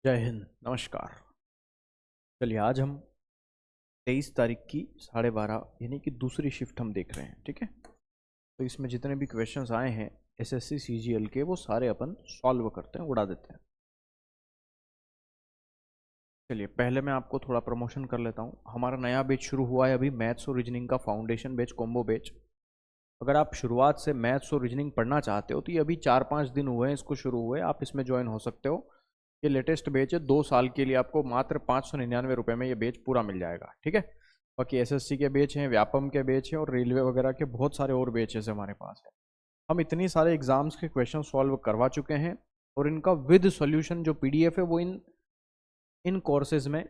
जय हिंद। नमस्कार। चलिए आज हम 23 तारीख की 12:30 यानी कि दूसरी शिफ्ट हम देख रहे हैं। ठीक है, तो इसमें जितने भी क्वेश्चंस आए हैं एसएससी सीजीएल के वो सारे अपन सॉल्व करते हैं, उड़ा देते हैं। चलिए पहले मैं आपको थोड़ा प्रमोशन कर लेता हूँ। हमारा नया बैच शुरू हुआ है अभी, मैथ्स और रीजनिंग का फाउंडेशन बैच, कॉम्बो बैच। अगर आप शुरुआत से मैथ्स और रीजनिंग पढ़ना चाहते हो तो ये अभी 4-5 दिन हुए हैं इसको शुरू हुए, आप इसमें ज्वाइन हो सकते हो। ये लेटेस्ट बैच है, 2 साल के लिए आपको मात्र 599 रुपये में ये बैच पूरा मिल जाएगा। ठीक है, बाकी एसएससी के बैच हैं, व्यापम के बैच हैं और रेलवे वगैरह के बहुत सारे और बैचेस हमारे पास है। हम इतनी सारे एग्जाम्स के क्वेश्चन सॉल्व करवा चुके हैं और इनका विद सॉल्यूशन जो पीडीएफ है वो इन इन कोर्सेज में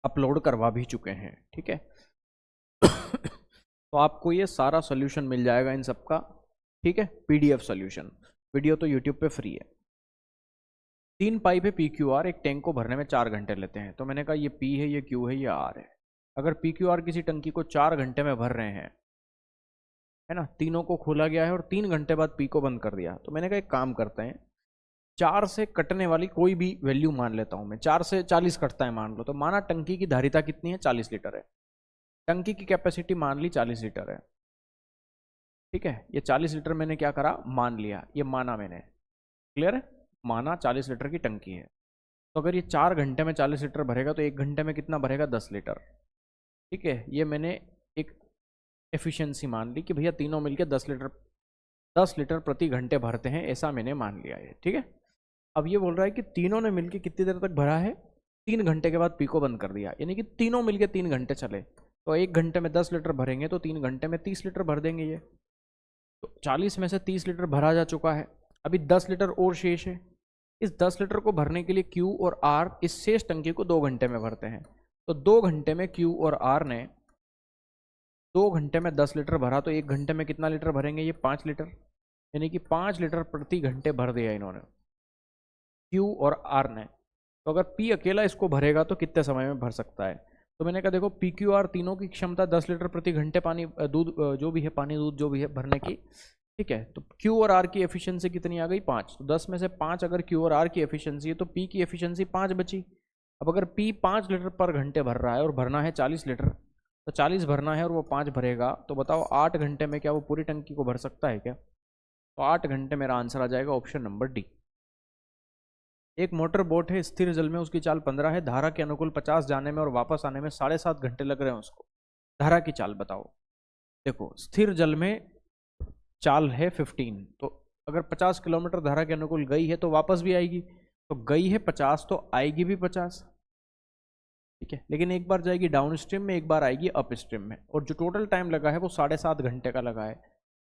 अपलोड करवा भी चुके हैं। ठीक है तो आपको ये सारा सॉल्यूशन मिल जाएगा इन सबका। ठीक है, पीडीएफ सॉल्यूशन, वीडियो तो यूट्यूब पे फ्री है। 3 पाइप है PQR, एक टैंक को भरने में 4 घंटे लेते हैं। तो मैंने कहा ये P है, ये Q है, ये R है। अगर PQR किसी टंकी को 4 घंटे में भर रहे हैं, है ना, तीनों को खोला गया है और 3 घंटे बाद P को बंद कर दिया, तो मैंने कहा एक काम करते हैं, 4 से कटने वाली कोई भी वैल्यू मान लेता हूं मैं। 4 से 40 कटता है मान लो, तो माना टंकी की धारिता कितनी है, 40 लीटर है। टंकी की कैपेसिटी मान ली 40 लीटर है। ठीक है, ये 40 लीटर मैंने क्या करा, मान लिया, ये माना मैंने। क्लियर है, माना 40 लीटर की टंकी है। तो अगर ये 4 घंटे में 40 लीटर भरेगा तो 1 घंटे में कितना भरेगा, 10 लीटर। ठीक है, ये मैंने एक एफिशिएंसी मान ली कि भैया तीनों मिलके 10 लीटर प्रति घंटे भरते हैं, ऐसा मैंने मान लिया है। ठीक है, अब ये बोल रहा है कि तीनों ने मिलके कितनी देर तक भरा है, 3 घंटे के बाद पी को बंद कर दिया, यानी कि तीनों मिलके 3 घंटे चले। तो 1 घंटे में 10 लीटर भरेंगे तो 3 घंटे में 30 लीटर भर देंगे ये। तो 40 में से 30 लीटर भरा जा चुका है, अभी 10 लीटर और शेष है। इस 10 लीटर को भरने के लिए Q और R इस शेष टंकी को 2 घंटे में भरते हैं। तो 2 घंटे में Q और R ने 2 घंटे में 10 लीटर भरा, तो 1 घंटे में कितना लीटर भरेंगे, ये 5 लीटर, यानी कि 5 लीटर प्रति घंटे भर दिया इन्होंने, Q और R ने। तो अगर P अकेला इसको भरेगा तो कितने समय में भर सकता है। तो मैंने कहा देखो PQR तीनों की क्षमता 10 लीटर प्रति घंटे पानी दूध जो भी है, पानी दूध जो भी है भरने की। ठीक है, तो Q और R की एफिशिएंसी कितनी आ गई, 5। तो 10 में से 5 अगर Q और R की एफिशिएंसी है तो P की एफिशिएंसी 5 बची। अब अगर P 5 लीटर पर घंटे भर रहा है और भरना है 40 लीटर, तो 40 भरना है और वो 5 भरेगा, तो बताओ 8 घंटे में क्या वो पूरी टंकी को भर सकता है क्या। तो 8 घंटे मेरा आंसर आ जाएगा ऑप्शन नंबर डी। एक मोटर बोट है स्थिर जल में, उसकी चाल 15 है, धारा के अनुकूल 50 जाने में और वापस आने में 7.5 घंटे लग रहे हैं उसको। धारा की चाल बताओ। देखो स्थिर जल में चाल है 15, तो अगर 50 किलोमीटर धारा के अनुकूल गई है तो वापस भी आएगी, तो गई है 50 तो आएगी भी 50। ठीक है, लेकिन एक बार जाएगी डाउन स्ट्रीम में, एक बार आएगी अप स्ट्रीम में, और जो टोटल टाइम लगा है वो 7.5 घंटे का लगा है,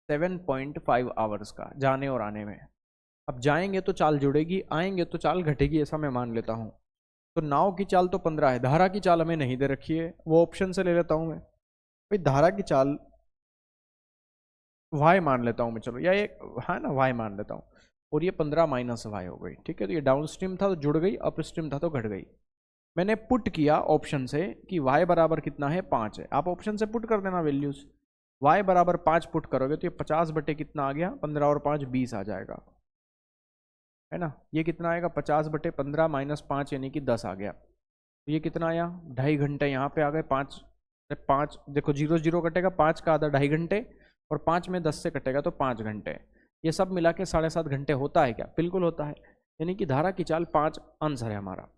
7.5 आवर्स का जाने और आने में। अब जाएंगे तो चाल जुड़ेगी, आएंगे तो चाल घटेगी, ऐसा मैं मान लेता हूँ। तो नाव की चाल तो 15 है, धारा की चाल हमें नहीं दे रखी है, वो ऑप्शन से ले लेता हूँ मैं। भाई धारा की चाल वाई मान लेता हूँ मैं, चलो, या एक है ना, वाई मान लेता हूँ, और ये 15 माइनस वाई हो गई। ठीक है, तो ये डाउन स्ट्रीम था तो जुड़ गई, अप स्ट्रीम था तो घट गई। मैंने पुट किया ऑप्शन से कि y बराबर कितना है, 5 है। आप ऑप्शन से पुट कर देना वैल्यूज, y बराबर 5 पुट करोगे तो ये 50 बटे कितना आ गया, 15 और 5 20 आ जाएगा, है ना। ये कितना आएगा, 50 बटे 15 माइनस 5 यानी कि 10 आ गया। तो ये कितना आया, 2.5 घंटे यहाँ पे आ गए। 5 देखो 0 0 कटेगा, 5 का आधा 2.5 घंटे, और 5 में 10 से कटेगा तो 5 घंटे। ये सब मिला के 7.5 घंटे होता है क्या, बिल्कुल होता है, यानी कि धारा की चाल 5 आंसर है हमारा।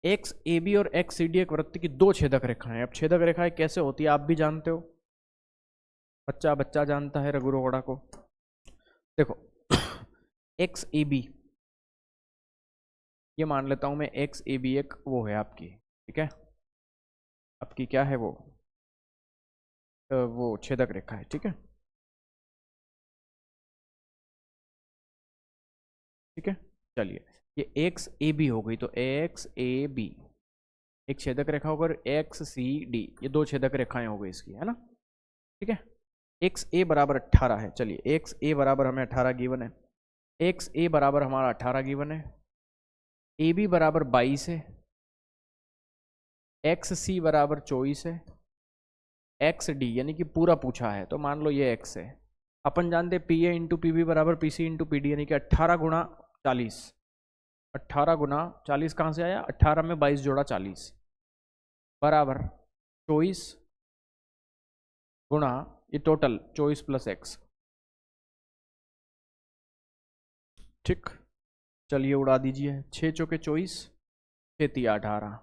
एक्स ए बी और एक्स सी डी एक वृत्त की 2 छेदक रेखाएं। अब छेदक रेखाएं कैसे होती है आप भी जानते हो, बच्चा बच्चा जानता है रघु रोगड़ा को। देखो एक्स ए बी, ये मान लेता हूं मैं एक्स ए बी एक वो है आपकी, ठीक है, आपकी क्या है वो छेदक रेखा है। ठीक है, ठीक है, चलिए ये एक्स ए बी हो गई, तो एक्स ए बी एक छेदक रेखा होगा, और एक्स सी डी ये 2 छेदक रेखाएं हो गई इसकी, है ना। ठीक है, एक्स ए बराबर 18 है। चलिए एक्स ए बराबर हमें 18 गिवन है, एक्स ए बराबर हमारा 18 गिवन है, ए बी बराबर 22 है, एक्स सी बराबर 24 है, एक्स डी यानी कि पूरा पूछा है तो मान लो ये एक्स है। अपन जानते P A into P B बराबर P C into P D, यानी कि 18 गुणा 40, 18 गुना 40 कहाँ से आया, 18 में 22 जोड़ा 40 बराबर 24 गुना ये टोटल 24 प्लस एक्स। ठीक, चलिए उड़ा दीजिए, 6 चौके 24, 6 तिया 18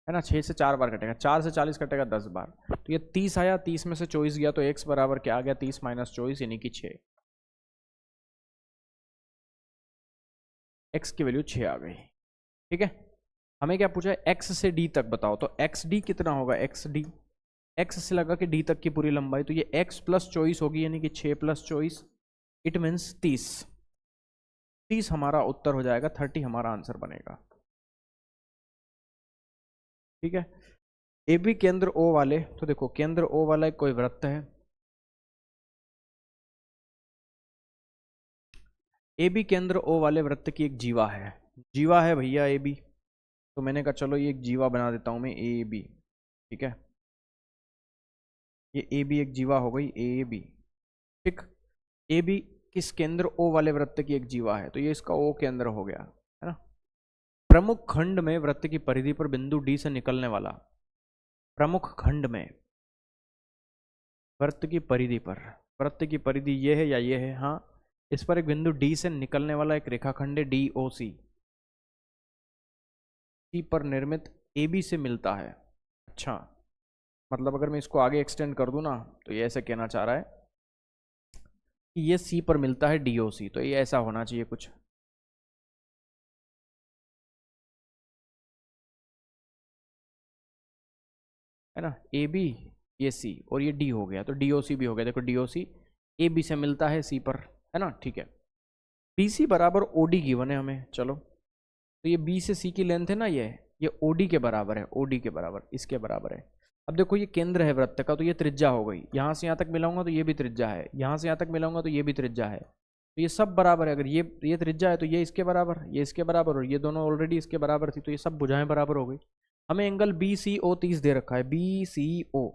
है ना, 6 से 4 बार कटेगा, 4 से 40 कटेगा 10 बार, तो ये 30 आया, 30 में से 24 गया तो x बराबर क्या आ गया, 30 माइनस 24 यानी कि 6, x की वैल्यू 6 आ गई। ठीक है, हमें क्या पूछा है, x से d तक बताओ, तो xd कितना होगा, xd x से लगा के d तक की पूरी लंबाई, तो ये x प्लस 24 होगी यानी कि 6 प्लस 24 इट मीन्स 30, 30 हमारा उत्तर हो जाएगा, 30 हमारा आंसर बनेगा। ठीक है, ए बी केंद्र O वाले, तो देखो केंद्र O वाला एक कोई वृत्त है, ए बी केंद्र O वाले वृत्त की एक जीवा है, जीवा है भैया ए बी, तो मैंने कहा चलो ये एक जीवा बना देता हूं मैं ए बी। ठीक है, ये ए बी एक जीवा हो गई ए बी। ठीक, ए बी किस केंद्र O वाले वृत्त की एक जीवा है, तो ये इसका O केंद्र हो गया है ना। प्रमुख खंड में वृत्त की परिधि पर बिंदु डी से निकलने वाला, प्रमुख खंड में वृत्त की परिधि पर, वृत्त की परिधि ये है या ये है, हाँ, इस पर एक बिंदु डी से निकलने वाला एक रेखाखंड है डी ओ सी, सी पर निर्मित ए बी से मिलता है। अच्छा, मतलब अगर मैं इसको आगे एक्सटेंड कर दूं ना, तो ये ऐसे कहना चाह रहा है कि ये सी पर मिलता है डी ओ सी, तो ये ऐसा होना चाहिए कुछ, है ना, ए बी ये सी और ये डी हो गया, तो डी ओ सी भी हो गया, देखो D O C A B से मिलता है सी पर, है ना। ठीक है, बी सी बराबर ओ डी गिवन है हमें, चलो तो ये बी से सी की लेंथ है ना, ये ओ डी के बराबर है, ओ डी के बराबर, इसके बराबर है। अब देखो ये केंद्र है वृत्त का, तो ये त्रिज्या हो गई, यहाँ से यहाँ तक मिलाऊंगा तो ये भी त्रिज्या है, यहाँ से यहाँ तक मिलाऊंगा तो ये भी त्रिज्या है, तो ये सब बराबर है, अगर ये त्रिज्या है तो ये इसके बराबर, ये इसके बराबर, और ये दोनों ऑलरेडी इसके बराबर थी, तो ये सब भुजाएं बराबर हो गई। हमें एंगल बी सी ओ 30 दे रखा है, बी सी ओ,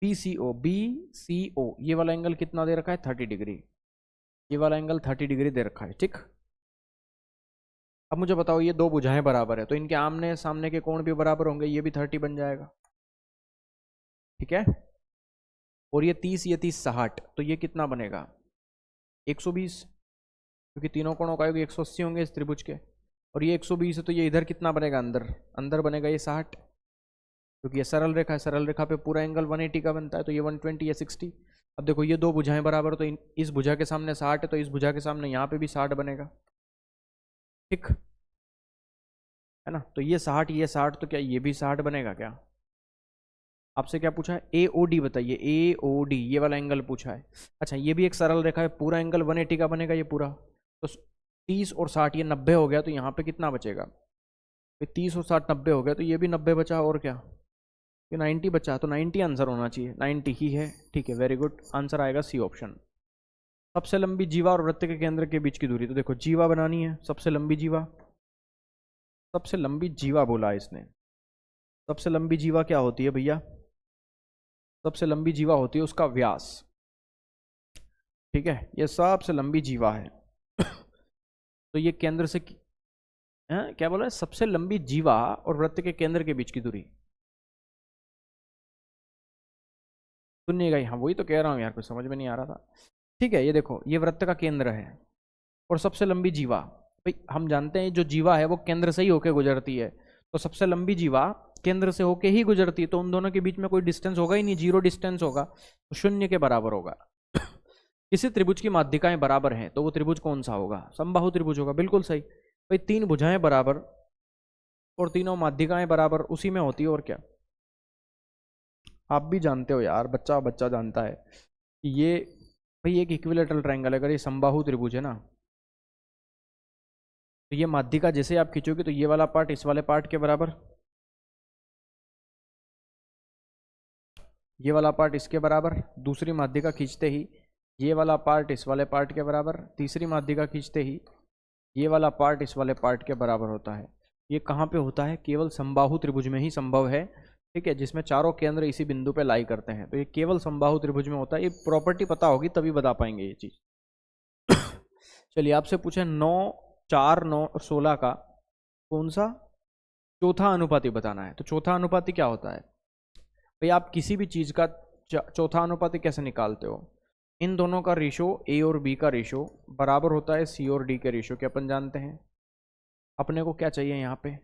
बी सी ओ, बी सी ओ, ये वाला एंगल कितना दे रखा है 30 डिग्री, ये वाला एंगल 30 डिग्री दे रखा है। ठीक, अब मुझे बताओ ये दो भुजाएं बराबर है, तो इनके आमने सामने के कोण भी बराबर होंगे, ये भी 30 बन जाएगा। ठीक है, और ये 30 ये 30 60, तो ये कितना बनेगा 120, क्योंकि तीनों कोणों का योग 180 होंगे इस त्रिभुज के, और ये 120 है, तो ये इधर कितना बनेगा, अंदर अंदर बनेगा ये 60, क्योंकि ये सरल रेखा है, सरल रेखा पे पूरा एंगल 180 का बनता है, तो ये 120 या 60। अब देखो ये दो भुजाएं बराबर, तो इस भुजा के सामने 60 है, तो इस भुजा के सामने यहाँ पे भी 60 बनेगा। ठीक है ना, तो ये 60 ये 60, तो क्या ये भी 60 बनेगा क्या? आपसे क्या पूछा है, ए ओ डी बताइए, ए ओ डी ये वाला एंगल पूछा है। अच्छा, ये भी एक सरल रेखा है, पूरा एंगल 180 का बनेगा ये पूरा, तो 30 और 60 ये 90 हो गया, तो यहाँ पे कितना बचेगा, तो 30 और 60 90 हो गया, तो ये भी 90 बचा, और क्या ये 90 बचा, तो 90 आंसर होना चाहिए, 90 ही है। ठीक है, वेरी गुड, आंसर आएगा सी ऑप्शन। सबसे लंबी जीवा और वृत्त के केंद्र के बीच की दूरी, तो देखो जीवा बनानी है, सबसे लंबी जीवा, सबसे लंबी जीवा बोला है इसने, सबसे लंबी जीवा क्या होती है भैया, सबसे लंबी जीवा होती है उसका व्यास। ठीक है, ये सबसे लंबी जीवा है तो ये केंद्र से क्या बोला है, सबसे लंबी जीवा और वृत्त के केंद्र के बीच की दूरी, सुनिएगा, हाँ वही तो कह रहा हूँ यार, कुछ समझ में नहीं आ रहा था। ठीक है, ये देखो ये वृत्त का केंद्र है और सबसे लंबी जीवा, भाई हम जानते हैं जो जीवा है वो केंद्र से ही होके गुजरती है, तो सबसे लंबी जीवा केंद्र से होके ही गुजरती है, तो उन दोनों के बीच में कोई डिस्टेंस होगा ही नहीं, जीरो डिस्टेंस होगा, तो शून्य के बराबर होगा। किसी त्रिभुज की माध्यिकाएं बराबर हैं, तो वो त्रिभुज कौन सा होगा, समबाहु त्रिभुज होगा, बिल्कुल सही भाई, तीन भुजाएं बराबर और तीनों माध्यिकाएं बराबर उसी में होती है, और क्या। आप भी जानते हो यार, बच्चा बच्चा जानता है कि ये भाई एक इक्विलेटरल ट्रायंगल है, अगर ये समबाहु त्रिभुज है ना, तो ये माध्यिका जैसे आप खींचोगे तो ये वाला पार्ट इस वाले पार्ट के बराबर, ये वाला पार्ट इसके बराबर, दूसरी माध्यिका खींचते ही ये वाला पार्ट इस वाले पार्ट के बराबर, तीसरी माध्यिका खींचते ही ये वाला पार्ट इस वाले पार्ट के बराबर होता है। ये कहाँ पे होता है, केवल समबाहु त्रिभुज में ही संभव है। ठीक है, जिसमें चारों केंद्र इसी बिंदु पे लाई करते हैं, तो ये केवल समबाहु त्रिभुज में होता है। ये प्रॉपर्टी पता होगी तभी बता पाएंगे ये चीज। चलिए आपसे पूछे 9 4 9 और 16 का कौन सा चौथा अनुपाती बताना है। तो चौथा अनुपाती क्या होता है भाई, आप किसी भी चीज़ का चौथा अनुपाती कैसे निकालते हो, इन दोनों का रेशो ए और बी का रेशो बराबर होता है सी और डी के रेशो के, अपन जानते हैं। अपने को क्या चाहिए यहाँ पे,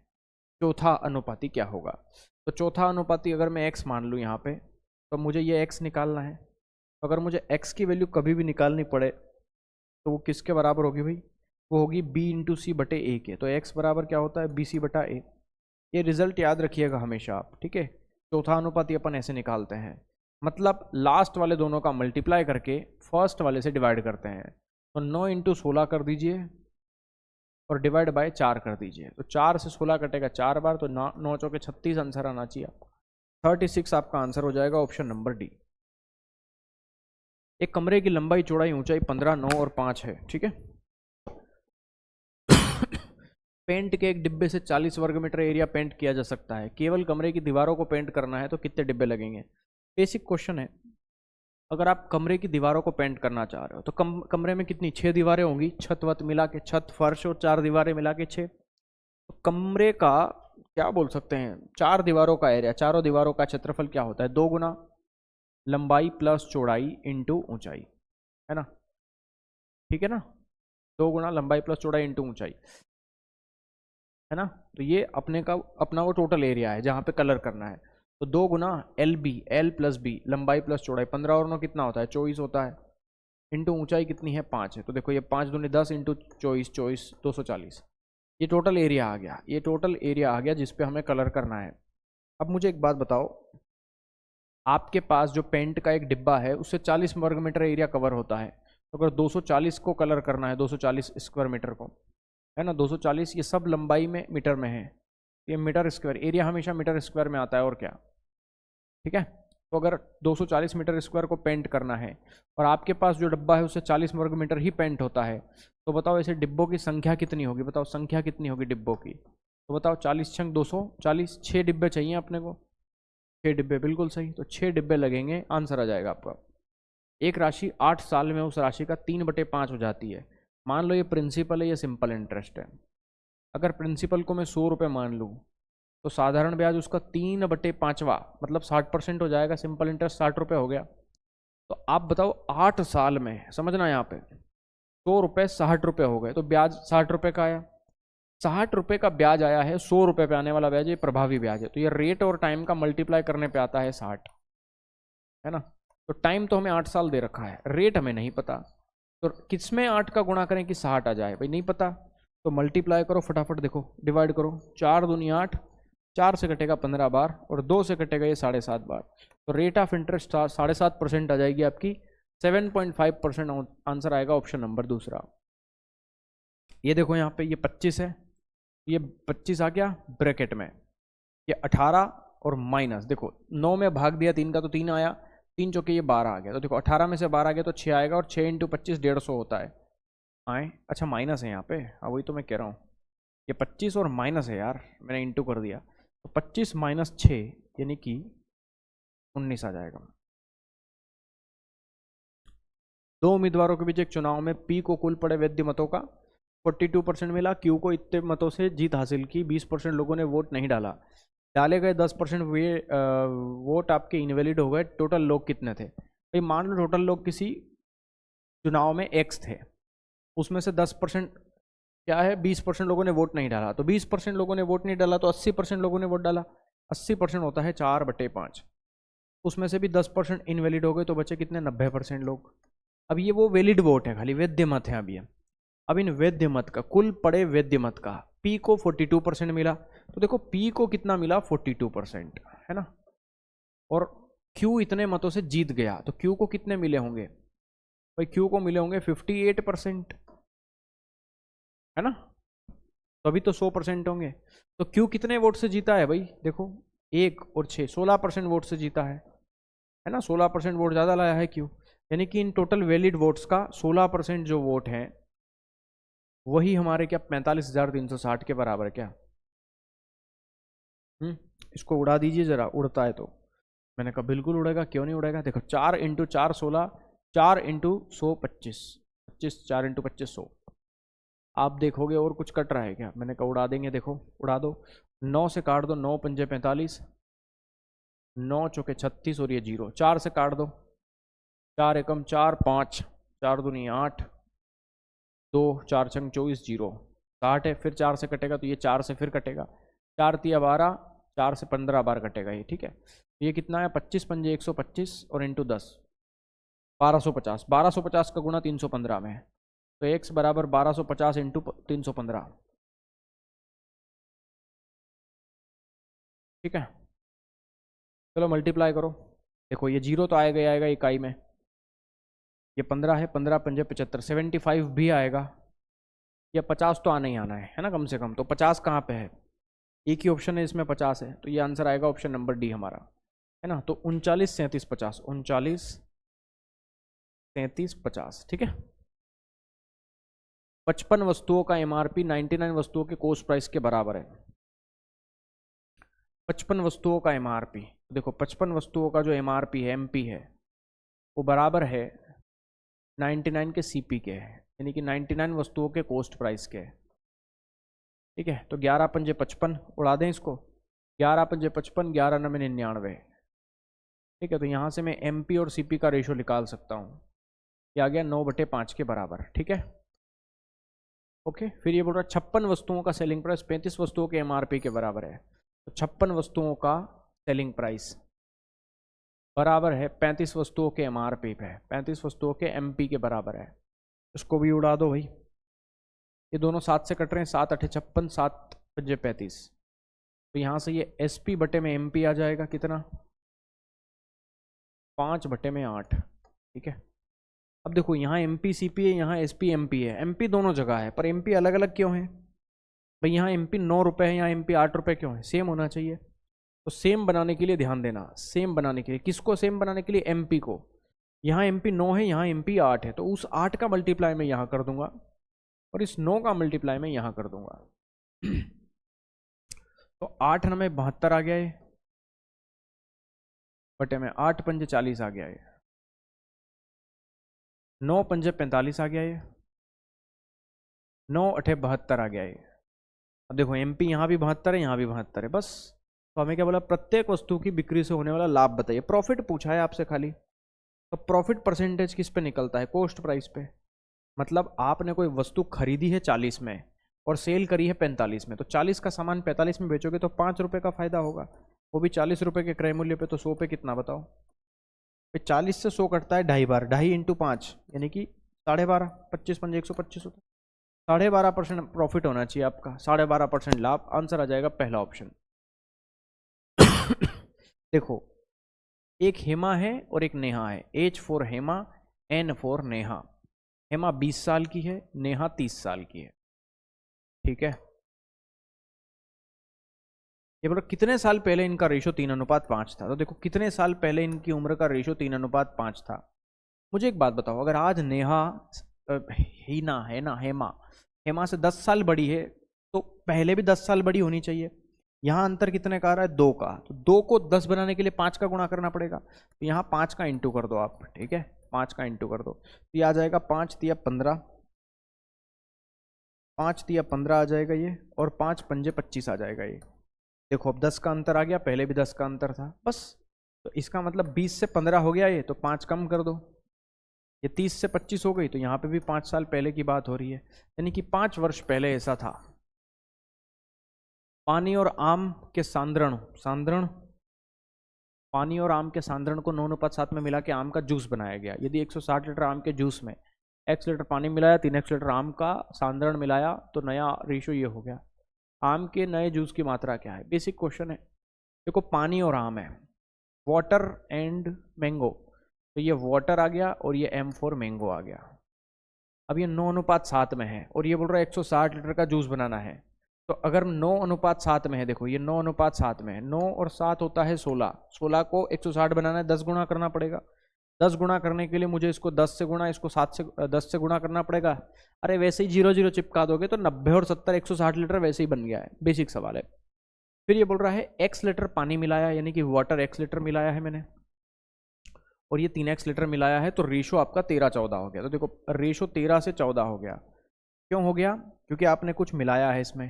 चौथा अनुपाती क्या होगा। तो चौथा अनुपाती अगर मैं x मान लूँ यहाँ पे, तो मुझे ये x निकालना है। तो अगर मुझे x की वैल्यू कभी भी निकालनी पड़े तो वो किसके बराबर होगी भाई, वो होगी b इंटू सी बटे ए के। तो x बराबर क्या होता है, बी सी बटा ए। ये रिजल्ट याद रखिएगा हमेशा आप, ठीक है। चौथा अनुपाती अपन ऐसे निकालते हैं, मतलब लास्ट वाले दोनों का मल्टीप्लाई करके फर्स्ट वाले से डिवाइड करते हैं। तो 9 इंटू 16 कर दीजिए और डिवाइड बाय 4 कर दीजिए। तो 4 से 16 कटेगा 4 बार, तो 9 चौके 36 आंसर आना चाहिए आपका। 36 आपका आंसर हो जाएगा, ऑप्शन नंबर डी। एक कमरे की लंबाई चौड़ाई ऊंचाई 15 9 और 5 है, ठीक है। पेंट के एक डिब्बे से 40 वर्ग मीटर एरिया पेंट किया जा सकता है। केवल कमरे की दीवारों को पेंट करना है तो कितने डिब्बे लगेंगे। बेसिक क्वेश्चन है। अगर आप कमरे की दीवारों को पेंट करना चाह रहे हो तो कमरे में कितनी 6 दीवारें होंगी, छत वत मिला के, छत फर्श और 4 दीवारें मिला के 6। तो कमरे का क्या बोल सकते हैं, 4 दीवारों का एरिया, चारों दीवारों का क्षेत्रफल क्या होता है, 2 गुना लंबाई प्लस चौड़ाई इंटू ऊंचाई, है ना, ठीक है ना। 2 गुना लंबाई प्लस चौड़ाई इंटू ऊंचाई, है ना। तो ये अपना वो टोटल एरिया है जहाँ पे कलर करना है। तो 2 गुना L B, L plus B, लंबाई प्लस चौड़ाई, 15 और 9 कितना होता है, 24 होता है, इंटू ऊंचाई कितनी है, 5 है। तो देखो ये 5 दूनी 10 इंटू 24 240। ये टोटल एरिया आ गया, ये टोटल एरिया आ गया जिसपे हमें कलर करना है। अब मुझे एक बात बताओ, आपके पास जो पेंट का एक डिब्बा है उससे 40 वर्ग मीटर एरिया कवर होता है। तो अगर 240 को कलर करना है, 240 स्क्वायर मीटर को, है ना, 240, ये सब लंबाई में मीटर में है, ये मीटर स्क्वायर, एरिया हमेशा मीटर स्क्वायर में आता है और क्या, ठीक है। तो अगर 240 मीटर स्क्वायर को पेंट करना है और आपके पास जो डिब्बा है उससे 40 वर्ग मीटर ही पेंट होता है, तो बताओ ऐसे डिब्बों की संख्या कितनी होगी, बताओ संख्या कितनी होगी डिब्बों की। तो बताओ 40 छंग 240, 6 डिब्बे चाहिए अपने को, 6 डिब्बे, बिल्कुल सही। तो 6 डिब्बे लगेंगे, आंसर आ जाएगा आपका। एक राशि 8 साल में उस राशि का 3/5 हो जाती है। मान लो ये प्रिंसिपल है, ये सिंपल इंटरेस्ट है। अगर प्रिंसिपल को मैं 100 रुपये मान लूँ तो साधारण ब्याज उसका 3/5 मतलब 60% हो जाएगा। सिंपल इंटरेस्ट 60 रुपये हो गया। तो आप बताओ 8 साल में, समझना यहाँ पे, 100 रुपये 60 रुपये हो गए तो ब्याज 60 रुपये का आया। 60 रुपये का ब्याज आया है, 100 रुपये पे आने वाला ब्याज ये प्रभावी ब्याज है। तो ये रेट और टाइम का मल्टीप्लाई करने पे आता है 60, है ना। तो टाइम तो हमें 8 साल दे रखा है, रेट हमें नहीं पता, तो किसमें 8 का गुणा करें कि 60 आ जाए, भाई नहीं पता। तो मल्टीप्लाई करो फटाफट, देखो डिवाइड करो, 4 दूनी 8, 4 से कटेगा 15 बार और 2 से कटेगा ये 7.5 बार। तो रेट ऑफ इंटरेस्ट 7.5% आ जाएगी आपकी, 7.5% आंसर आएगा, ऑप्शन नंबर दूसरा। ये देखो यहाँ पे ये 25 है, ये 25 आ गया ब्रैकेट में, ये 18 और माइनस, देखो 9 में भाग दिया 3 का तो 3 आया, 3 चौके ये 12 आ गया। तो देखो 18 में से 12 आ गया तो 6 आएगा, और 6 इंटू 25 150 होता है। आए, अच्छा माइनस है यहाँ पे, हाँ वही तो मैं कह रहा हूँ, ये 25 और माइनस है यार, मैंने इंटू कर दिया। तो 25 माइनस 6 यानी कि 19 आ जाएगा। 2 उम्मीदवारों के बीच एक चुनाव में पी को कुल पड़े वैध मतों का 42% मिला, क्यू को इतने मतों से जीत हासिल की, 20% लोगों ने वोट नहीं डाला, डाले गए 10% वोट आपके इनवैलिड हो गए, टोटल लोग कितने थे। भाई मान लो टोटल लोग किसी चुनाव में एक्स थे, उसमें से 10% क्या है, 20% लोगों ने वोट नहीं डाला। तो 20% लोगों ने वोट नहीं डाला तो 80% लोगों ने वोट डाला, 80% होता है 4/5, उसमें से भी 10% इनवैलिड हो गए तो बचे कितने, 90% लोग। अब ये वो वैलिड वोट है, खाली वैध मत है अभी। अब इन वैध मत का कुल पड़े वैध मत का पी को 42% मिला, तो देखो पी को कितना मिला, 42%, है ना। और क्यू इतने मतों से जीत गया, तो क्यू को कितने मिले होंगे, भाई क्यू को मिले होंगे 58%, है ना। तो अभी तो 100% होंगे। तो क्यू कितने वोट से जीता है भाई, देखो 1 और 6, 16% वोट से जीता है ना, 16% वोट ज़्यादा लाया है क्यू। यानी कि इन टोटल वैलिड वोट्स का 16% जो वोट हैं वही हमारे क्या 45,360 के बराबर है क्या। इसको उड़ा दीजिए जरा, उड़ता है तो। मैंने कहा बिल्कुल उड़ेगा, क्यों नहीं उड़ेगा। देखो 4 इंटू 4 16, 4 इंटू 100 25, 25 4 इंटू 25 100, आप देखोगे और कुछ कट रहा है क्या? मैंने कहा उड़ा देंगे, देखो उड़ा दो। 9 से काट दो, 9 पंजे 45, 9 चौके 36 और ये 0। 4 से काट दो, 4 एकम 4, 5, 4 दूनी 8, 2, 4 छंग 24, 0 60 है। फिर 4 से कटेगा तो ये 4 से फिर कटेगा, 4 तिया 12, 4 से 15 बार कटेगा ये, ठीक है। ये कितना है? 25 पंजे 125 और इंटू 10 1250। 1250 का गुणा 315 में है, तो x बराबर 1250 इंटू 315, ठीक है। चलो मल्टीप्लाई करो, देखो ये 0 तो आएगा ही आएगा इकाई में, ये 15 है, 15 पंजे 75, 75 भी आएगा, या 50 तो आना ही आना है ना कम से कम। तो 50 कहाँ पे है? एक ही ऑप्शन है इसमें 50 है, तो ये आंसर आएगा ऑप्शन नंबर डी हमारा, है ना। तो 39 37 50, 39 37 50, ठीक है। 55 वस्तुओं का एमआरपी 99 वस्तुओं के कॉस्ट प्राइस के बराबर है। 55 वस्तुओं का एमआरपी, देखो 55 वस्तुओं का जो एमआरपी है, एमपी है, वो बराबर है 99 के सीपी के है, यानी कि 99 वस्तुओं के कॉस्ट प्राइस के, ठीक है। तो 11 पंजे 55, उड़ा दें इसको, 11 पंजे 55, 11 नवे 99, ठीक है। तो यहाँ से मैं एमपी और सीपी का रेशो निकाल सकता हूँ, ये आ गया 9/5 के बराबर, ठीक है। ओके, फिर ये बोल रहा है 56 वस्तुओं का सेलिंग प्राइस 35 वस्तुओं के एमआरपी के बराबर है। तो 56 वस्तुओं का सेलिंग प्राइस बराबर है 35 वस्तुओं के एमआरपी पे, 35 वस्तुओं के एमपी के बराबर है। इसको भी उड़ा दो भाई, ये दोनों 7 से कट रहे हैं, 7 8 56, 7 पंजे 35, तो यहाँ से ये एसपी बटे में एमपी आ जाएगा कितना? 5/8, ठीक है। अब देखो यहाँ एमपी सीपी है, यहाँ एसपी एमपी है, एमपी दोनों जगह है, पर एमपी अलग अलग क्यों है भाई? यहाँ एमपी 9 रुपये है, यहाँ एमपी 8 रुपये क्यों है? सेम होना चाहिए। तो सेम बनाने के लिए ध्यान देना, सेम बनाने के लिए, किसको सेम बनाने के लिए? एमपी को। यहाँ एमपी 9 है, यहाँ एमपी 8 है, तो उस 8 का मल्टीप्लाई मैं यहाँ कर दूंगा और इस 9 का मल्टीप्लाई मैं यहाँ कर दूंगा। तो 8 9 72 आ गया ये, बटे में 8 पंजे 40 आ गया ये, 9 पंजे 45 आ गया ये, 9 8 72 आ गया ये। अब देखो एमपी यहाँ भी 72 है, यहाँ भी 72 है, बस। तो हमें क्या बोला? प्रत्येक वस्तु की बिक्री से होने वाला लाभ बताइए। प्रॉफिट पूछा है आपसे खाली, तो प्रॉफिट परसेंटेज किस पे निकलता है? कॉस्ट प्राइस पे। मतलब आपने कोई वस्तु खरीदी है 40 में और सेल करी है 45 में, तो 40 का सामान 45 में बेचोगे तो 5 रुपये का फायदा होगा, वो भी 40 रुपये के क्रय मूल्य पे। तो 100 पे कितना बताओ? 40 से 100 कटता है 2.5 बार, 2.5 इंटू 5 यानी कि 12.5, 25 पंजे 125 होता है। 12.5% प्रॉफिट होना चाहिए आपका, 12.5% लाभ। आंसर आ जाएगा पहला ऑप्शन। देखो एक हेमा है और एक नेहा है, H for Hema, N for Neha. Hema 20 साल की है, नेहा 30 साल की है, ठीक है। ये बोलो कितने साल पहले इनका रेशो 3:5 था? तो देखो कितने साल पहले इनकी उम्र का रेशो 3:5 था। मुझे एक बात बताओ, अगर आज नेहा हीना है ना, हेमा से 10 साल बड़ी है, तो पहले भी 10 साल बड़ी होनी चाहिए। यहाँ अंतर कितने का आ रहा है? 2 का, तो 2 को 10 बनाने के लिए 5 का गुणा करना पड़ेगा, तो यहाँ 5 का इंटू कर दो आप, ठीक है। 5 का इंटू कर दो, तो ये आ जाएगा 5 तिया 15, 5 तिया 15 आ जाएगा ये, और 5 पंजे 25 आ जाएगा ये। देखो अब 10 का अंतर आ गया, पहले भी 10 का अंतर था, बस। तो इसका मतलब 20 से 15 हो गया ये, तो 5 कम कर दो, ये 30 से 25 हो गई, तो यहाँ पे भी 5 साल पहले की बात हो रही है, यानी कि 5 वर्ष पहले ऐसा था। पानी और आम के सांद्रण पानी और आम के सांद्रण को 9:7 में मिला के आम का जूस बनाया गया। यदि 160 लीटर आम के जूस में x लीटर पानी मिलाया, 3x लीटर आम का सांद्रण मिलाया, तो नया रेशो ये हो गया। आम के नए जूस की मात्रा क्या है? बेसिक क्वेश्चन है। देखो पानी और आम है, वाटर एंड मैंगो, तो ये वाटर आ गया और ये M फॉर मैंगो आ गया। अब ये 9:7 में है और ये बोल रहा है 160 लीटर का जूस बनाना है, तो अगर 9:7 में है, देखो ये 9:7 में है, 9 और 7 होता है 16, 16 को 160 बनाना है, 10 गुणा करना पड़ेगा। 10 गुणा करने के लिए मुझे इसको 10 से गुणा, इसको 10 से गुणा करना पड़ेगा। अरे वैसे ही 0 0 चिपका दोगे तो 90 और 70 160 लीटर वैसे ही बन गया है, बेसिक सवाल है। फिर ये बोल रहा है x लीटर पानी मिलाया, यानी कि वाटर x लीटर मिलाया है मैंने, और ये 3x लीटर मिलाया है, तो रेशो आपका 13-14 हो गया। तो देखो रेशो 13 से 14 हो गया। क्यों हो गया? क्योंकि आपने कुछ मिलाया है इसमें।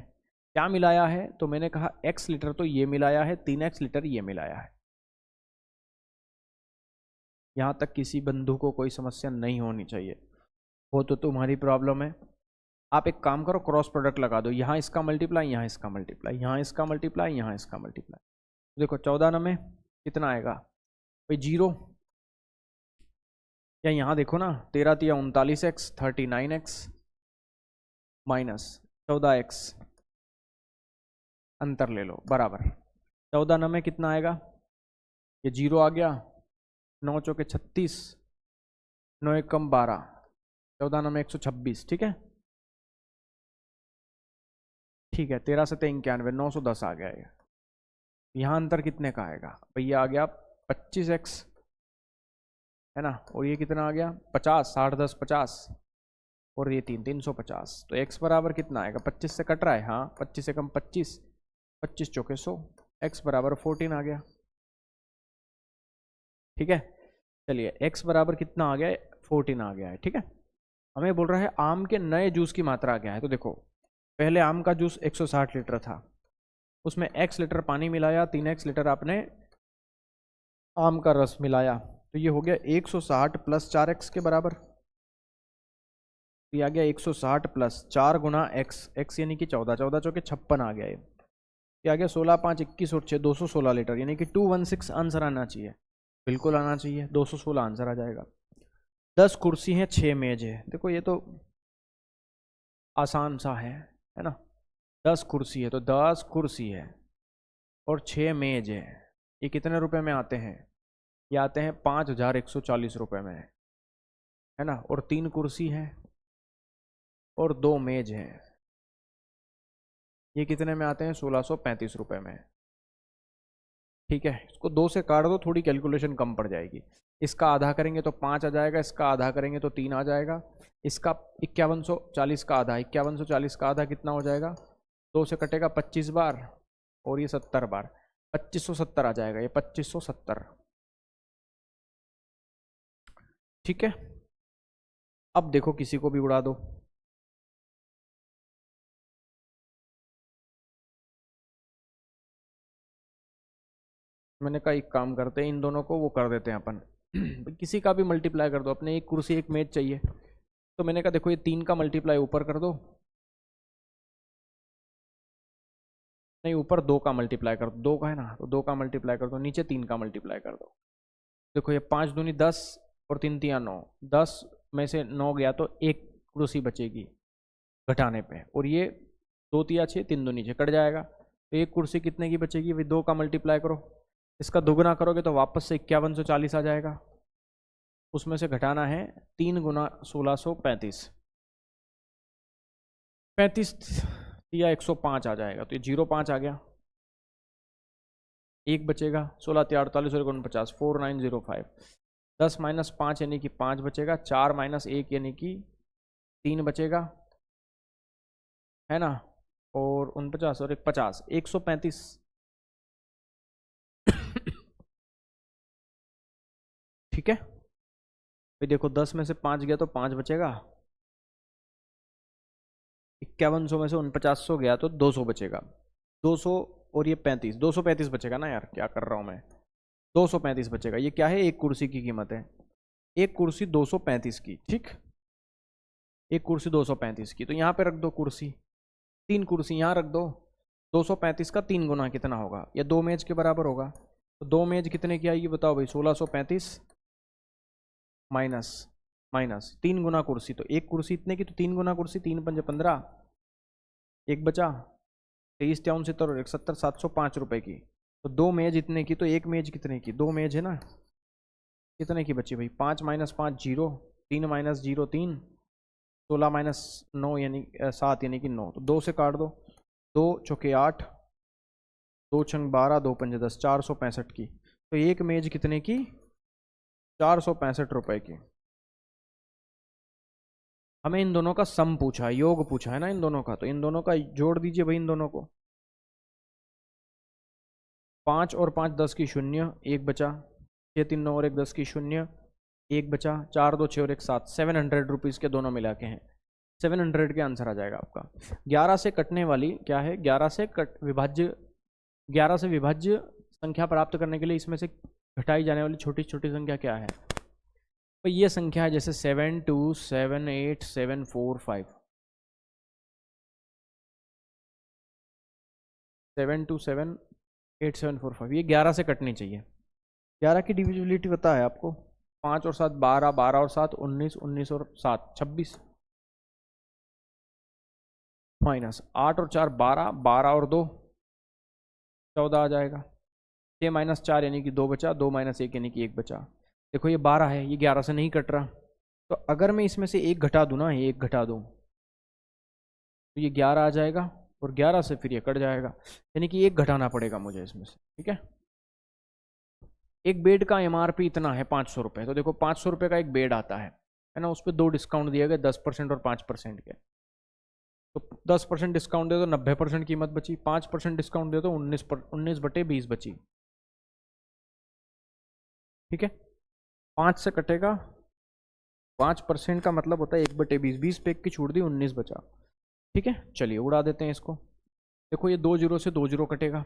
क्या मिलाया है? तो मैंने कहा x लीटर तो ये मिलाया है, 3x लीटर ये मिलाया है। यहाँ तक किसी बंधु को कोई समस्या नहीं होनी चाहिए, हो तो तुम्हारी प्रॉब्लम है। आप एक काम करो, क्रॉस प्रोडक्ट लगा दो, यहाँ इसका मल्टीप्लाई, यहाँ इसका मल्टीप्लाई, यहाँ इसका मल्टीप्लाई, यहाँ इसका मल्टीप्लाई। देखो 14 में कितना आएगा भाई? 0। या यहाँ देखो ना, 13 तिया 39x, 39x माइनस 14x, अंतर ले लो, बराबर 14 में कितना आएगा? ये 0 आ गया, 9 चौके 36, 9 एकम 12, 14 में 126। ठीक है, ठीक है, 13 से 91, 910 आ गया ये। यहाँ अंतर कितने का आएगा भैया? आ गया 25x, है ना, और ये कितना आ गया? 50, 60 10 50, और ये 350। तो x बराबर कितना आएगा? 25 से कट रहा है, हाँ, 25 से कम 25, 25 चौके 100, x बराबर 14 आ गया। ठीक है, चलिए x बराबर कितना आ गया? 14 आ गया है। ठीक है, हमें बोल रहा है आम के नए जूस की मात्रा क्या है। तो देखो, पहले आम का जूस 160 लीटर था, उसमें x लीटर पानी मिलाया, 3x लीटर आपने आम का रस मिलाया, तो ये हो गया 160 प्लस 4x के बराबर। ये आ गया 160 प्लस 4 गुना x, x यानी कि 14, 14 चौके 56 आ गया ये आ गया 16 5 21 और 6 216 लीटर, यानी कि 216 आंसर आना चाहिए, बिल्कुल आना चाहिए, 216 आंसर आ जाएगा। 10 कुर्सी हैं, 6 मेज है। देखो ये तो आसान सा है ना, 10 कुर्सी है तो 10 कुर्सी है और 6 मेज है। ये कितने रुपए में आते हैं? ये आते हैं 5140 रुपए में, है ना, और 3 कुर्सी है और 2 मेज है, ये कितने में आते हैं? 1635 रुपए में। ठीक है, इसको 2 से काट दो, थोड़ी कैलकुलेशन कम पड़ जाएगी। इसका आधा करेंगे तो 5 आ जाएगा, इसका आधा करेंगे तो 3 आ जाएगा, इसका 5140 का आधा, 5140 का आधा कितना हो जाएगा? 2 से कटेगा 25 बार और ये 70 बार, 2570 आ जाएगा, ये 2570। ठीक है, अब देखो किसी को भी उड़ा दो। मैंने कहा एक काम करते हैं, इन दोनों को वो कर देते हैं अपन किसी का भी मल्टीप्लाई कर दो, अपने एक कुर्सी एक मेज चाहिए, तो मैंने कहा देखो ये 3 का मल्टीप्लाई ऊपर कर दो, नहीं ऊपर 2 का मल्टीप्लाई कर दो, 2 का है ना, तो 2 का मल्टीप्लाई कर दो, नीचे 3 का मल्टीप्लाई कर दो। देखो ये 5 दूनी 10 और 3 तिया 9, 10 में से 9 गया तो एक कुर्सी बचेगी घटाने पे, और ये 2 तिया 6, 3 दूनी 6 कट जाएगा, तो एक कुर्सी कितने की बचेगी भाई? 2 का मल्टीप्लाई करो, इसका दोगुना करोगे तो वापस से 5140 आ जाएगा, उसमें से घटाना है 3 गुना 1635, 35 या 105 आ जाएगा, तो ये 05 आ गया, एक बचेगा, 16 3 48 और 49 4905, 10 माइनस 5 यानी कि 5 बचेगा, 4 माइनस 1 यानी कि 3 बचेगा, है ना, और 49 और 1 50, 135। ठीक है, फिर देखो 10 में से 5 गया तो 5 बचेगा, 5100 में से 4900 गया तो 200 बचेगा, 200 और ये 35, 235 बचेगा ना यार, क्या कर रहा हूँ मैं, 235 बचेगा। ये क्या है? एक कुर्सी की कीमत है, एक कुर्सी 235 की। ठीक, एक कुर्सी 235 की, तो यहाँ पे रख दो कुर्सी, 3 कुर्सी यहाँ रख दो, 235 का 3 गुना कितना होगा? ये 2 मेज के बराबर होगा, तो 2 मेज कितने की आएगी बताओ भाई? 1635 माइनस माइनस 3 गुना कुर्सी, तो एक कुर्सी इतने की, तो 3 गुना कुर्सी, 3 पंजे 15, एक बचा 23 त्याउन 70 और 170, 705 रुपए की। तो 2 मेज इतने की, तो एक मेज कितने की? 2 मेज है ना, कितने की बची भाई? 5 माइनस 5 0, 3 माइनस 0 3, 16 माइनस 9 यानी 7 यानी कि 9, तो 2 से काट दो, 2 चौके 8, 2 छंग 12, 2 पंजे 10, 465 की। तो एक मेज कितने की? 465 रुपए की। हमें इन दोनों का सम पूछा है, योग पूछा है ना इन दोनों का, तो इन दोनों का जोड़ दीजिए भाई इन दोनों को। 5 और 5 10 की 0, एक बचा, 6 3 9 और 1 10 की 0, एक बचा, 4 2 6 और 1 7, 700 रुपीज़ के दोनों मिला के हैं, 700 के आंसर आ जाएगा आपका। 11 से कटने वाली क्या है, 11 से विभाज्य संख्या प्राप्त करने के लिए इसमें से घटाई जाने वाली छोटी छोटी संख्या क्या है? तो ये संख्या है जैसे 7278745, 7278745, ये 11 से कटनी चाहिए। 11 की डिविजिबिलिटी पता है आपको? 5 और 7 12, 12 और 7 19, 19 और 7 26, माइनस 8 और 4 12, 12 और 2 14 आ जाएगा। 6 माइनस 4 यानी कि 2 बचा, 2 माइनस 1 यानी कि 1 बचा। देखो ये 12 है, ये 11 से नहीं कट रहा, तो अगर मैं इसमें से 1 घटा दूँ ना, ये 1 घटा दूँ तो ये 11 आ जाएगा, और 11 से फिर ये कट जाएगा, यानी कि 1 घटाना पड़ेगा मुझे इसमें से। ठीक है, एक बेड का MRP इतना है 500 रुपये, तो देखो 500 रुपये का एक बेड आता है ना, उस पर 2 डिस्काउंट दिए गए, 10% और 5% के। तो 10% डिस्काउंट दे तो 90% कीमत बची, 5% डिस्काउंट दे तो 19/20 बची। ठीक है, 5 से कटेगा, 5% का मतलब होता है 1/20, 20 पे 1 की छूट दी, 19 बचा। ठीक है, चलिए उड़ा देते हैं इसको। देखो ये 2 जीरो से 2 जीरो कटेगा,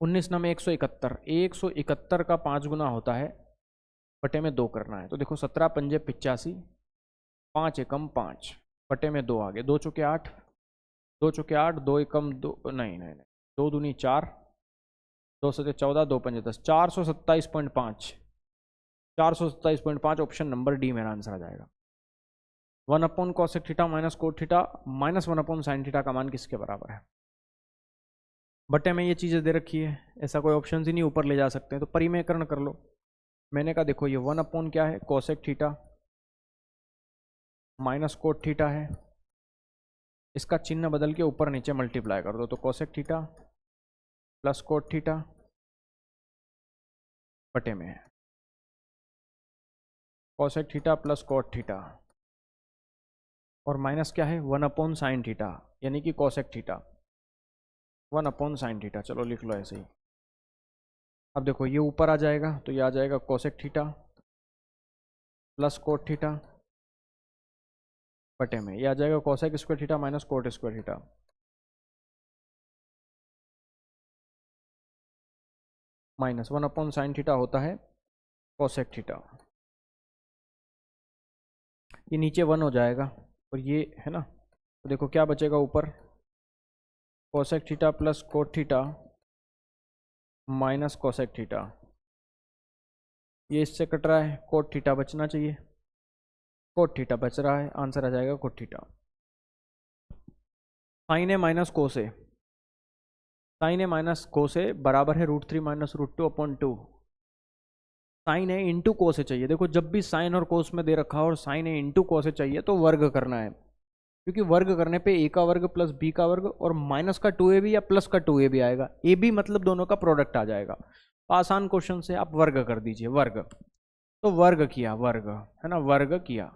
19 ना में 171, 171 का 5 गुना होता है, बटे में 2 करना है। तो देखो 17 पंजे 85, 5 एकम 5, बटे में 2 आ गए, 2 चौके 8, 2 चौके 8, 2 एकम 2, नहीं 2 दूनी 4, 2 सते 14, 2 पंजे 10, 427.5, 427.5 ऑप्शन नंबर डी मेरा आंसर आ जाएगा। 1/cosec theta minus cot theta minus 1/sin theta का मान किसके बराबर है? बटे में ये चीज़ें दे रखी है, ऐसा कोई ऑप्शन ही नहीं, ऊपर ले जा सकते हैं, तो परिमेयकरण कर लो। मैंने कहा देखो ये 1/ क्या है, cosec theta minus cot theta है, इसका चिन्ह बदल के ऊपर नीचे मल्टीप्लाई कर दो, तो cosec theta plus cot theta बटे में है cosec theta plus cot theta, और माइनस क्या है 1/sin थीटा, यानी कि कोसेक थीटा 1/sin थीटा। चलो लिख लो ऐसे ही। अब देखो ये ऊपर आ जाएगा, तो ये आ जाएगा cosec theta plus cot theta बटे में, ये आ जाएगा cosec square theta minus cot square theta. Minus 1/sin theta होता है कोसेक थीटा, ये नीचे 1 हो जाएगा, और ये है ना, तो देखो क्या बचेगा ऊपर, cosec theta plus cot theta minus cosec theta, ये इससे कट रहा है, कोट थीटा बचना चाहिए, कोट थीटा बच रहा है, आंसर आ जाएगा कोट थीटा। साइन ए माइनस कोस ए, साइन ए माइनस कोस ए बराबर है √3 माइनस √2/2। साइन ए इंटू कोस ए चाहिए, देखो जब भी साइन और कोस में दे रखा हो और साइन ए इंटू कोस ए चाहिए तो वर्ग करना है, क्योंकि वर्ग करने पे a का वर्ग प्लस b का वर्ग और माइनस का 2ab या प्लस का 2ab आएगा, ab मतलब दोनों का प्रोडक्ट आ जाएगा। आसान क्वेश्चन से आप वर्ग कर दीजिए, वर्ग, तो वर्ग किया, वर्ग है ना, वर्ग किया,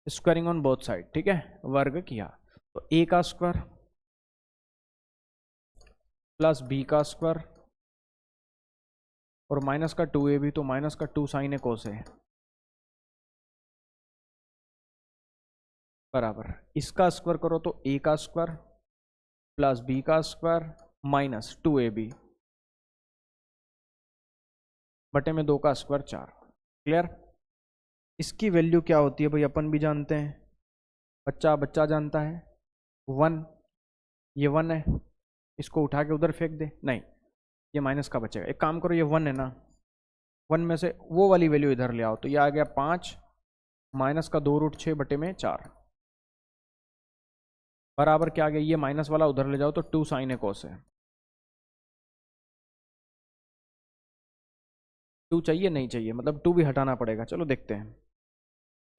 स्क्वायरिंग ऑन बोथ साइड। ठीक है, वर्ग किया, तो a का स्क्वायर प्लस b का स्क्वायर और माइनस का 2ab, तो माइनस का 2 साइन ए कोस ए बराबर, इसका स्क्वायर करो तो a का स्क्वायर प्लस b का स्क्वायर माइनस 2ab बटे में 2 का स्क्वायर 4। क्लियर? इसकी वैल्यू क्या होती है भाई, अपन भी जानते हैं, बच्चा जानता है, 1, ये 1 है, इसको उठा के उधर फेंक दे, नहीं ये माइनस का बचेगा। एक काम करो, ये 1 है ना, 1 में से वो वाली वैल्यू इधर ले आओ, तो ये आ गया 5 माइनस का 2√6 बटे में 4 बराबर क्या आ गया, ये माइनस वाला उधर ले जाओ तो 2 साइन ए कोस है। 2 चाहिए नहीं चाहिए, मतलब 2 भी हटाना पड़ेगा, चलो देखते हैं।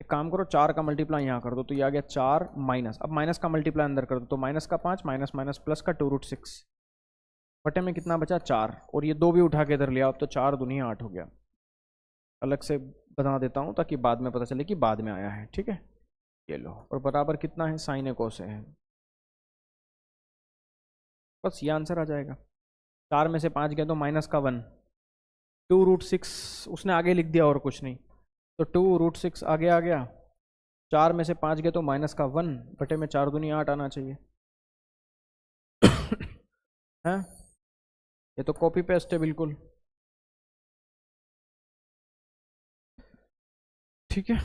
एक काम करो, 4 का मल्टीप्लाई यहाँ कर दो, तो ये आ गया 4 माइनस, अब माइनस का मल्टीप्लाई अंदर कर दो, तो माइनस का 5 माइनस माइनस प्लस का 2√6 बटे में कितना बचा 4, और ये 2 भी उठा के इधर ले आओ, तो 4 दूनी 8 हो गया। अलग से बता देता हूँ ताकि बाद में पता चले कि बाद में आया है। ठीक है, ये लो, और बराबर कितना है, साइन ए कोस है, बस ये आंसर आ जाएगा। 4 में से 5 गया तो माइनस का 1, 2√6 उसने आगे लिख दिया और कुछ नहीं, तो 2√6 आगे आ गया, 4 में से 5 गए तो माइनस का 1 बटे में 4 दूनी 8 आना चाहिए है। ये तो कॉपी पेस्ट है बिल्कुल, ठीक है।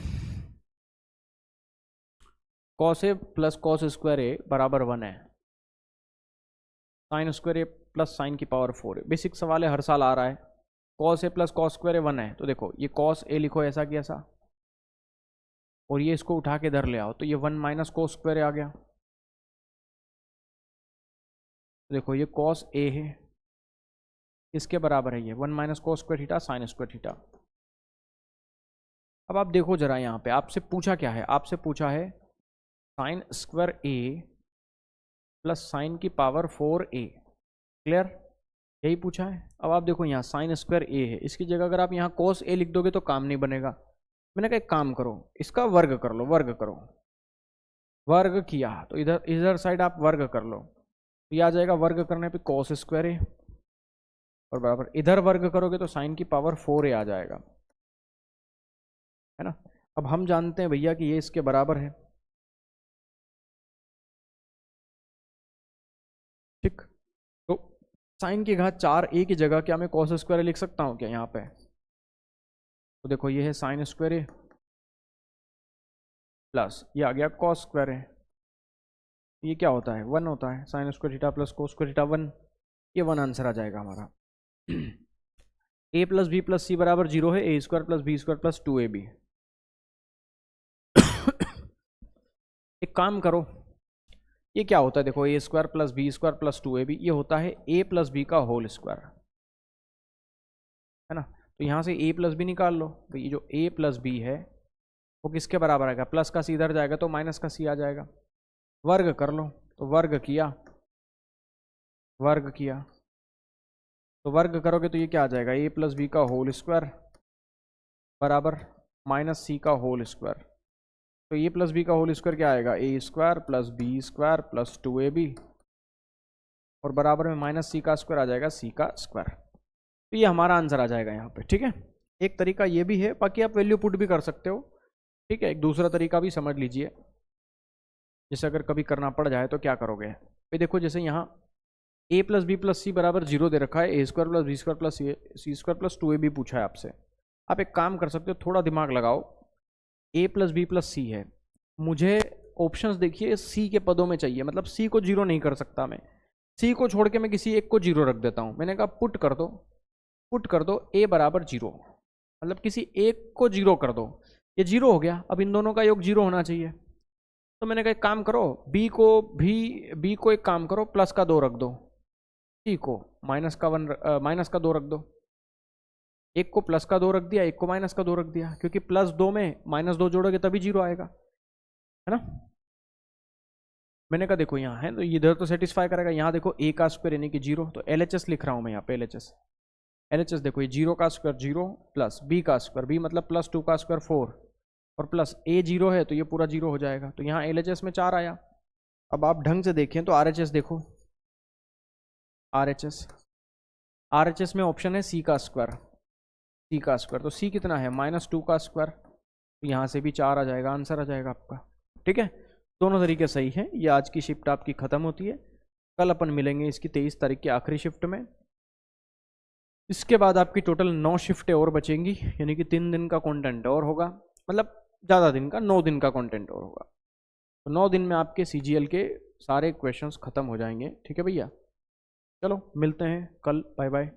Cos A plus cos square ए बराबर 1 है, साइन स्क्वायर ए प्लस साइन की पावर 4 है। बेसिक सवाल है, हर साल आ रहा है। Cos A plus cos square ए 1 है, तो देखो ये कॉस ए लिखो ऐसा कि ऐसा, और ये इसको उठा के इधर ले आओ, तो ये 1 माइनस कॉस स्क्वायर ए आ गया। देखो ये कॉस ए है, इसके बराबर है ये 1 minus cos square theta sine square theta. अब आप देखो जरा, यहाँ पे आपसे पूछा क्या है, आपसे पूछा है साइन स्क्वायर ए प्लस साइन की पावर 4a, क्लियर, यही पूछा है। अब आप देखो यहाँ साइन स्क्वायर ए है, इसकी जगह अगर आप यहाँ कॉस ए लिख दोगे तो काम नहीं बनेगा। मैंने कहा एक काम करो, इसका वर्ग कर लो, वर्ग करो, वर्ग किया तो इधर इधर साइड आप वर्ग कर लो, तो ये आ जाएगा वर्ग करने पे कॉस स्क्वायर ए, और बराबर इधर वर्ग करोगे तो साइन की पावर 4a आ जाएगा, है ना। अब हम जानते हैं भैया कि ये इसके बराबर है, ठीक। तो साइन की घात 4a की जगह क्या मैं कॉस स्क्वायर लिख सकता हूँ क्या यहाँ पे? तो देखो ये है साइन स्क्वायर ए प्लस ये आ गया कॉस स्क्वायर ए, ये क्या होता है 1 होता है, sine square theta plus cos square theta 1, ये 1 आंसर आ जाएगा हमारा। a plus b plus c बराबर 0 है, a square plus B square plus 2ab। एक काम करो, ये क्या होता है देखो, a square plus B square plus 2ab, ये होता है a प्लस बी का होल स्क्वायर, है ना। तो यहाँ से a प्लस बी निकाल लो, तो ये जो a प्लस बी है वो किसके बराबर आएगा, प्लस का सी इधर जाएगा तो माइनस का सी आ जाएगा, वर्ग कर लो, तो वर्ग किया, वर्ग किया तो वर्ग करोगे तो ये क्या आ जाएगा, a प्लस बी का होल स्क्वायर बराबर माइनस सी का होल स्क्वायर। तो a प्लस बी का होल स्क्वायर क्या आएगा, a square plus B square plus 2ab, और बराबर में माइनस सी का स्क्वायर आ जाएगा, सी का स्क्वायर। तो ये हमारा आंसर आ जाएगा यहाँ पे, ठीक है। एक तरीका ये भी है, बाकी आप वैल्यू पुट भी कर सकते हो, ठीक है। एक दूसरा तरीका भी समझ लीजिए, जैसे अगर कभी करना पड़ जाए तो क्या करोगे, ये देखो जैसे यहाँ a plus b plus c बराबर 0 दे रखा है, a square plus B square plus c square plus 2ab पूछा है आपसे। आप एक काम कर सकते हो, थोड़ा दिमाग लगाओ, a प्लस बी प्लस सी है, मुझे ऑप्शंस देखिए c के पदों में चाहिए, मतलब c को 0 नहीं कर सकता मैं, c को छोड़ के मैं किसी एक को 0 रख देता हूँ। मैंने कहा पुट कर दो, पुट कर दो a बराबर 0, मतलब किसी एक को 0 कर दो, ये 0 हो गया। अब इन दोनों का योग 0 होना चाहिए, तो मैंने कहा एक काम करो, b को एक काम करो प्लस का 2 रख दो, c को माइनस का 2 रख दो, एक को प्लस का 2 रख दिया, एक को माइनस का 2 रख दिया, क्योंकि प्लस 2 में माइनस 2 जोड़ोगे तभी 0 आएगा, है ना। मैंने कहा देखो यहाँ है तो इधर तो सेटिस्फाई करेगा, यहाँ देखो a का स्क्वायर यानी कि 0, तो LHS लिख रहा हूँ मैं यहाँ पे, LHS देखो ये 0 का स्क्वायर 0 प्लस b का स्क्वायर, b मतलब प्लस 2 का स्क्वायर 4, और प्लस a 0 है तो ये पूरा 0 हो जाएगा, तो यहाँ LHS में 4 आया। अब आप ढंग से देखें तो RHS देखो, RHS में ऑप्शन है c का स्क्वायर, तो c कितना है -2 का स्क्वायर, तो यहाँ से भी 4 आ जाएगा, आंसर आ जाएगा आपका, ठीक है। दोनों तरीके सही हैं। ये आज की शिफ्ट आपकी ख़त्म होती है, कल अपन मिलेंगे इसकी 23 तारीख की आखिरी शिफ्ट में। इसके बाद आपकी टोटल 9 शिफ्टें और बचेंगी, यानी कि 3 दिन का कंटेंट और होगा, मतलब ज़्यादा दिन का 9 दिन का कंटेंट और होगा, तो 9 दिन में आपके CGL के सारे क्वेश्चंस ख़त्म हो जाएंगे, ठीक है भैया। चलो मिलते हैं कल, बाय बाय।